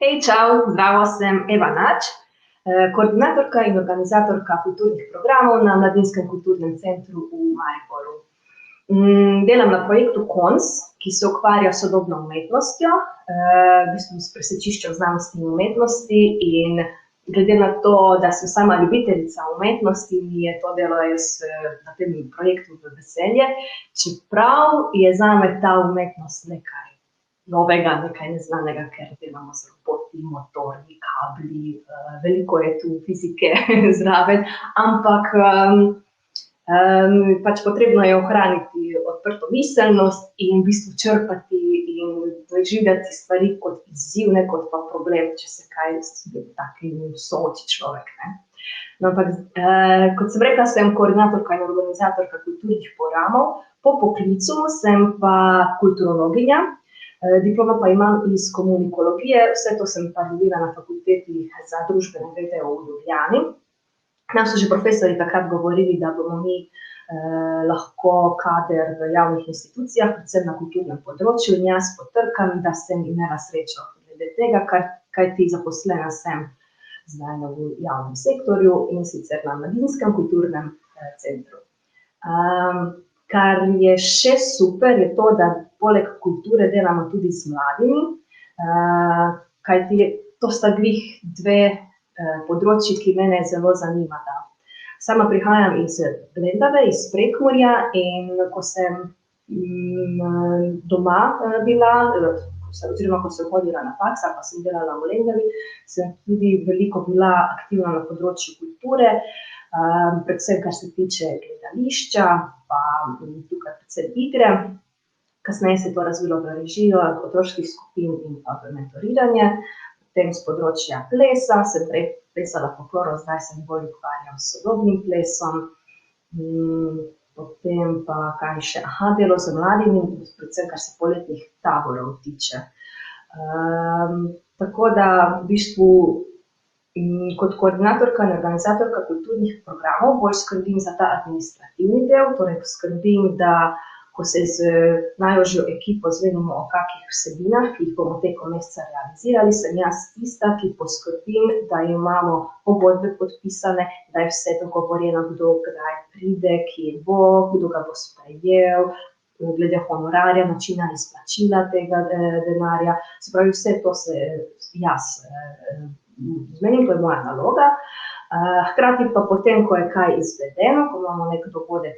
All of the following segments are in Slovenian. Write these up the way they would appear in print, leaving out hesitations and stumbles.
Hej, čau, zdravo, sem Eva Nač, koordinatorka in organizatorka kulturnih programov na Mladinskem kulturnem centru v Mariboru. Delam na projektu KONS, ki se ukvarja s sodobno umetnostjo, v bistvu s presečiščem znanosti in umetnosti, in glede na to, da sem sama ljubiteljica umetnosti, mi je to delo na tem projektu v veselje, čeprav je zame ta umetnost nekaj novega, nekaj neznanega, ker delamo z roboti, motorji, kabli, veliko je tu fizike zraven, ampak pač potrebno je ohraniti odprto miselnost in v bistvu črpati in doživljati stvari kot izziv, ne kot pa problem, če se kaj s takim sooči človek, ne. No, ampak, kot sem rekla, sem koordinatorka in organizatorka kulturnih programov, po poklicu sem pa kulturologinja, diploma pa imam iz komunikologije, vse to sem pa dobila na fakulteti za družbene vede v Ljubljani. Nam so že profesorji takrat govorili, da bomo mi lahko kader v javnih institucijah, predvsem na kulturnem področju, in jaz potrkam, da sem imela srečo glede tega, kajti zaposlena sem zdaj v javnem sektorju, in sicer na Mladinskem kulturnem centru. Kar je še super, je to, da poleg kulture delamo tudi z mladimi, kajti to sta glih dve področji, ki mene zelo zanimata. Sama prihajam iz Lendave, iz Prekmurja, in ko sem doma bila, oziroma ko sem hodila na faks ali pa sem delala v Lendavi, sem tudi veliko bila aktivna na področju kulture, predvsem kar se tiče gledališča, pa tukaj predvsem igre. Kasneje se je to razvilo v režijo otroških skupin in pa v mentoriranje. Potem s področja plesa, sem prej plesala folkloro, zdaj sem bolj ukvarjam s sodobnim plesom. Potem pa kaj še, delo z mladimi, predvsem kar se poletnih taborov tiče. Tako da v bistvu kot koordinatorka in organizatorka kulturnih programov bolj skrbim za ta administrativni del, torej skrbim, da ko se z najožjo ekipo zmenimo o kakih vsebinah, ki jih bomo tekom meseca realizirali, sem jaz tista, ki poskrbim, da imamo pogodbe podpisane, da je vse dogovorjeno, kdo kdaj pride, kje bo, kdo ga bo sprejel, glede honorarja, načina izplačila tega denarja. Se pravi, vse to se jaz zmenim, to je moja naloga. Hkrati pa potem, ko je kaj izvedeno, ko imamo nek dogodek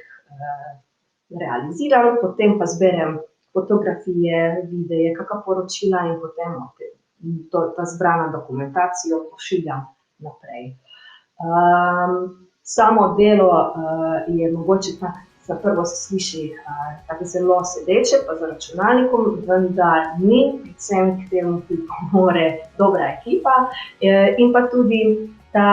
realiziran, potem pa zberem fotografije, videe, kakšna poročila in potem ta zbrana dokumentacijo pošiljam naprej. Samo delo je mogoče za prvo se sliši tako zelo sedeče, pa za računalnikom, vendar ni, predvsem k temu pripomore dobra ekipa, in pa tudi ta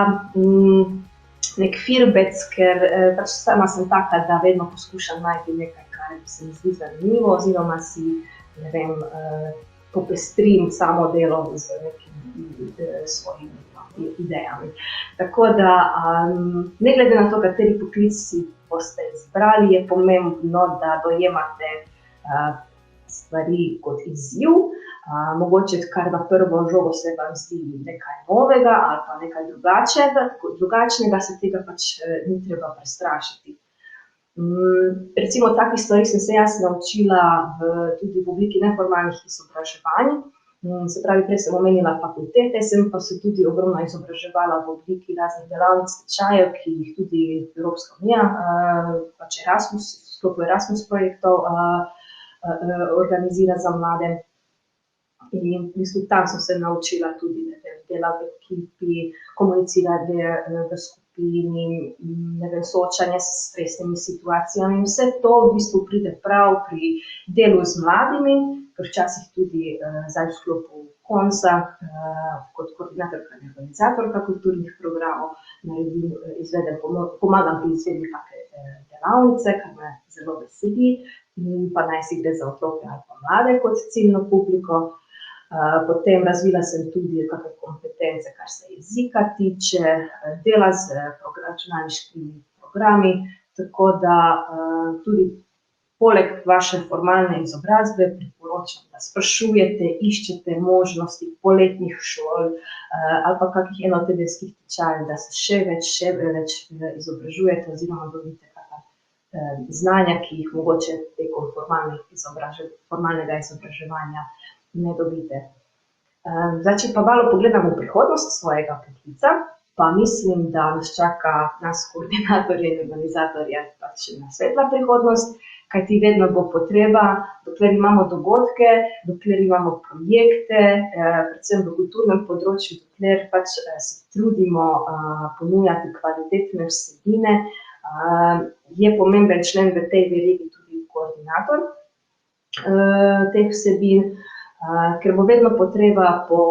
nek firbec, ker pač sama sem taka, da vedno poskušam najti nekaj, kar se mi zdi zanimivo, oziroma si, ne vem, popestrim samo delo z nekimi svojimi idejami. Tako da, ne glede na to, kateri poklic si boste izbrali, je pomembno, da dojemate stvari kot izziv, mogoče kar na prvo žogo se vam zdi nekaj novega ali pa nekaj drugačnega, se tega pač ni treba prestrašiti. Recimo takih stvari sem se jaz naučila tudi v obliki neformalnih izobraževanj, se pravi, prej sem omenila fakultete, sem pa se tudi ogromno izobraževala v obliki raznih delavnic, tečajev, ki jih tudi Evropska unija, pač Erasmus, v sklopu Erasmus projektov organizira za mlade. In v bistvu tam sem se naučila tudi delati v ekipi, komunicirati v skupini, soočanje s stresnimi situacijami. Vse to v bistvu pride prav pri delu z mladimi, ker včasih tudi zdaj v sklopu KONS-a kot koordinatorka in organizatorka kulturnih programov pomagam pri izvedbi kake delavnice, kar me zelo veseli, pa naj si gre za otroke ali pa mlade kot ciljno publiko. Potem razvila sem tudi kakšne kompetence, kar se jezika tiče, dela z računalniškimi programi, tako da tudi poleg vaše formalne izobrazbe priporočam, da sprašujete, iščete možnosti poletnih šol ali pa kakih enotedenskih tečajev, da se še več izobražujete oziroma dobite znanja, ki jih mogoče tekom formalnega izobraževanja ne dobite. Zdaj, če pa malo pogledamo v prihodnost svojega poklica, pa mislim, da nas čaka nas koordinatorje in organizatorje pač ena svetla prihodnost, kajti vedno bo potreba, dokler imamo dogodke, dokler imamo projekte, predvsem v kulturnem področju, dokler pač se trudimo ponujati kvalitetne vsebine, je pomemben člen v tej verigi tudi koordinator teh vsebin, ker bo vedno potreba po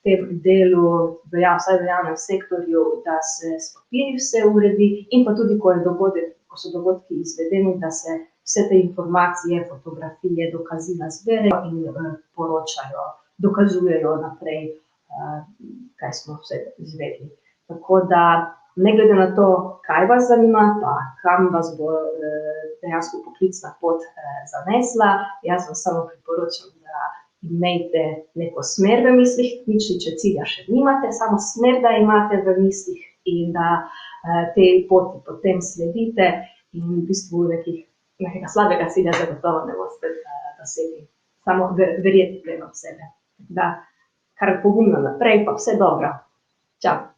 tem delu, vsaj v javnem sektorju, da se s papirji vse uredi in pa tudi, ko so dogodki izvedeni, da se vse te informacije, fotografije, dokazila zberejo in poročajo, dokazujejo naprej, kaj smo vse izvedli. Tako da, ne glede na to, kaj vas zanima, pa kam vas bo dejansko poklicna pot zanesla, jaz vam samo priporočam, da imejte neko smer v mislih, nič, če cilja še nimate, samo smer, da imate v mislih in da tej poti potem sledite in v bistvu nekega slabega cilja zagotovo ne boste dosegli. Samo verjeti treba v sebe. Da, kar pogumno naprej, pa vse dobro. Čau!